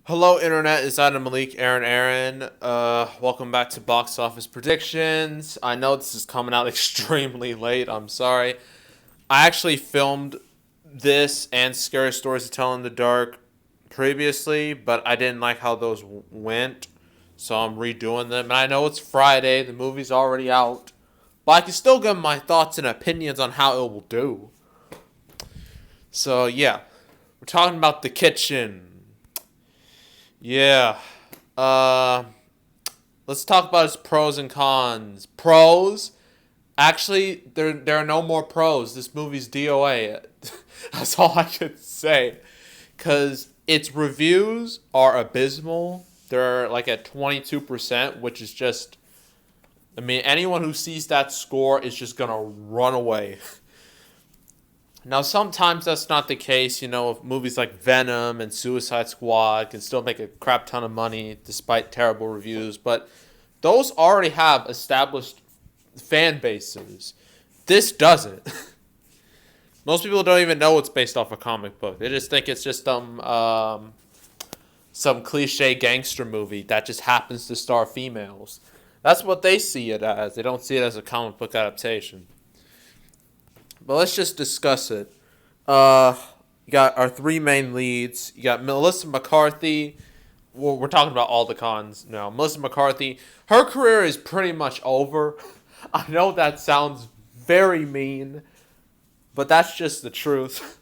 Hello, Internet. It's Adam Malik, Aaron. Welcome back to Box Office Predictions. I know this is coming out extremely late. I'm sorry. I actually filmed this and Scary Stories to Tell in the Dark previously, but I didn't like how those went, so I'm redoing them. And I know it's Friday, the movie's already out, but I can still give my thoughts and opinions on how it will do. So, yeah, we're talking about The Kitchen. Yeah. Uh, let's talk about its pros and cons. Pros? Actually, there are no more pros. This movie's DOA. That's all I could say. Because its reviews are abysmal. They're like at 22%, which is just. I mean, anyone who sees that score is just going to run away. Now, sometimes that's not the case. Movies like Venom and Suicide Squad can still make a crap ton of money despite terrible reviews, but those already have established fan bases. This doesn't. Most people don't even know it's based off a comic book. They just think it's just some cliche gangster movie that just happens to star females. That's what they see it as. They don't see it as a comic book adaptation. But let's just discuss it. Uh, you got our three main leads. You got Melissa McCarthy. Well, we're talking about all the cons now. Melissa McCarthy, her career is pretty much over. I know that sounds very mean, but that's just the truth.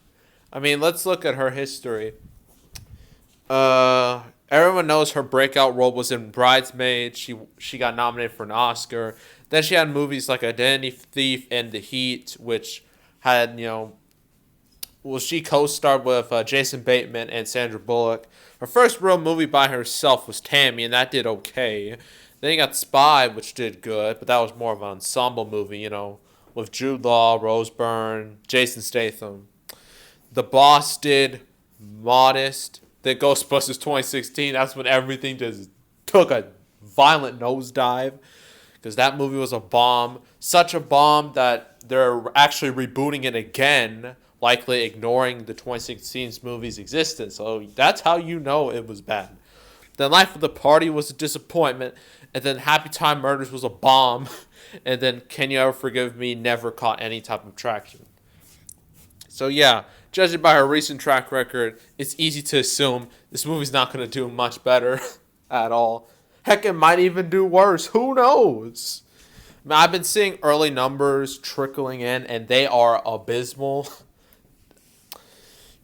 I mean, let's look at her history. Everyone knows her breakout role was in Bridesmaids. She got nominated for an Oscar. Then she had movies like Identity Thief and The Heat, which had she co-starred with Jason Bateman and Sandra Bullock. Her first real movie by herself was Tammy, and that did okay. Then you got Spy, which did good, but that was more of an ensemble movie, with Jude Law, Rose Byrne, Jason Statham. The Boss did modest. Then Ghostbusters 2016, that's when everything just took a violent nosedive. Because that movie was a bomb. Such a bomb that they're actually rebooting it again, likely ignoring the 2016 movie's existence. So that's how you know it was bad. Then Life of the Party was a disappointment. And then Happy Time Murders was a bomb. And then Can You Ever Forgive Me never caught any type of traction. So yeah, judging by her recent track record, it's easy to assume this movie's not going to do much better at all. Heck, it might even do worse. Who knows? I mean, I've been seeing early numbers trickling in, and they are abysmal.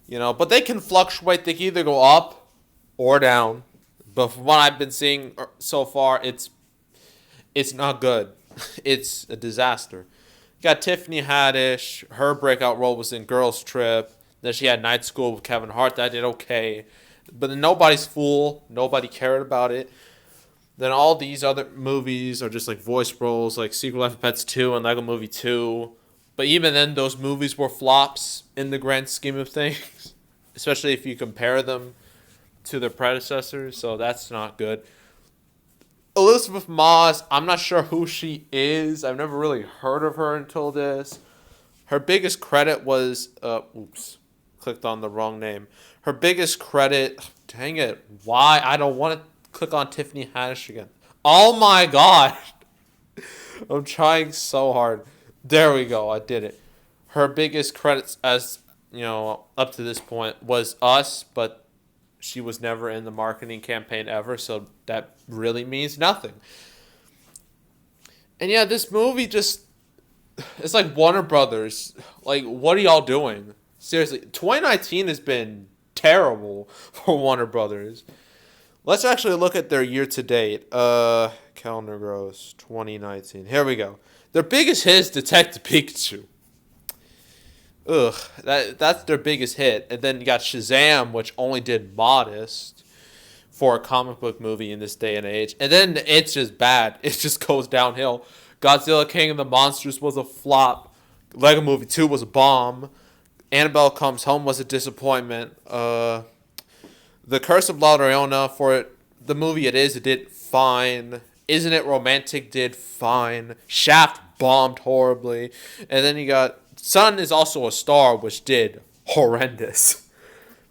But they can fluctuate. They can either go up or down. But from what I've been seeing so far, it's not good. It's a disaster. You got Tiffany Haddish. Her breakout role was in Girls Trip. Then she had Night School with Kevin Hart. That did okay. But then Nobody's Fool. Nobody cared about it. Then all these other movies are just like voice roles, like Secret Life of Pets 2 and Lego Movie 2. But even then, those movies were flops in the grand scheme of things, especially if you compare them to their predecessors, so that's not good. Elisabeth Moss, I'm not sure who she is. I've never really heard of her until this. Her biggest credit was, clicked on the wrong name. Her biggest credit, dang it, why? I don't want to click on Tiffany Haddish again. Oh my god. I'm trying so hard. There we go. I did it. Her biggest credits as, up to this point was Us, but she was never in the marketing campaign ever, so that really means nothing. And yeah, this movie just, it's like Warner Brothers. Like, what are y'all doing? Seriously, 2019 has been terrible for Warner Brothers. Let's actually look at their year to date. Calendar gross 2019. Here we go. Their biggest hit is Detective Pikachu. Ugh, that's their biggest hit. And then you got Shazam, which only did modest for a comic book movie in this day and age. And then it's just bad. It just goes downhill. Godzilla King of the Monsters was a flop. Lego Movie 2 was a bomb. Annabelle Comes Home was a disappointment. The Curse of La Llorona, for the movie it did fine. Isn't It Romantic did fine. Shaft bombed horribly. And then you got Sun is also a Star, which did horrendous.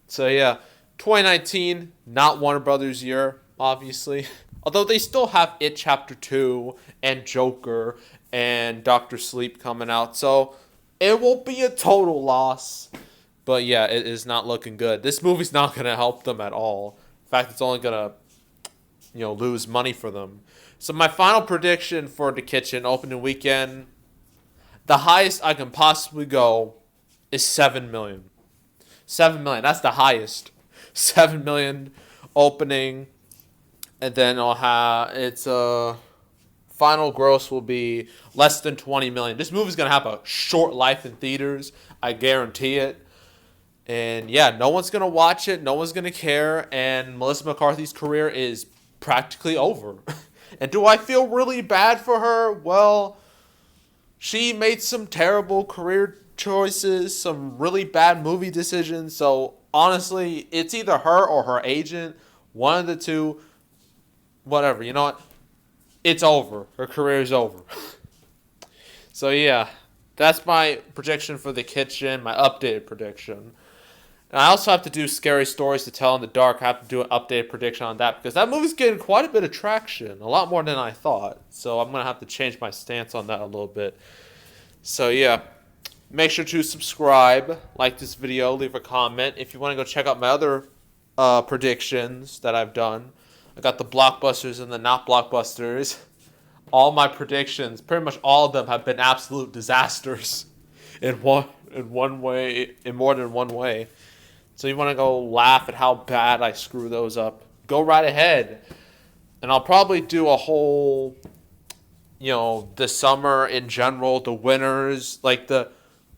So yeah, 2019, not Warner Brothers' year, obviously. Although they still have It Chapter 2 and Joker and Doctor Sleep coming out. So it will be a total loss. But yeah, it is not looking good. This movie's not going to help them at all. In fact, it's only going to, lose money for them. So my final prediction for The Kitchen opening weekend, the highest I can possibly go is 7 million. 7 million, that's the highest. 7 million opening, and then I'll have final gross will be less than 20 million. This movie's going to have a short life in theaters, I guarantee it. And yeah, no one's going to watch it, no one's going to care, and Melissa McCarthy's career is practically over. And do I feel really bad for her? Well, she made some terrible career choices, some really bad movie decisions. So honestly, it's either her or her agent, one of the two. Whatever, you know what? It's over. Her career is over. So yeah, that's my prediction for The Kitchen, my updated prediction. And I also have to do Scary Stories to Tell in the Dark. I have to do an updated prediction on that because that movie's getting quite a bit of traction, a lot more than I thought. So I'm going to have to change my stance on that a little bit. So yeah, make sure to subscribe, like this video, leave a comment. If you want to go check out my other predictions that I've done, I got the blockbusters and the not blockbusters. All my predictions, pretty much all of them, have been absolute disasters in more than one way. So you want to go laugh at how bad I screw those up, go right ahead. And I'll probably do a whole, the summer in general, the winners, like the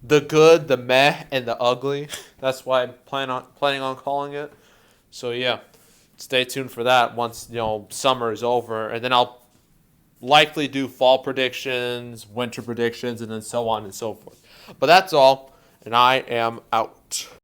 good, the meh, and the ugly. That's why I'm planning on calling it. So yeah, stay tuned for that once, summer is over. And then I'll likely do fall predictions, winter predictions, and then so on and so forth. But that's all, and I am out.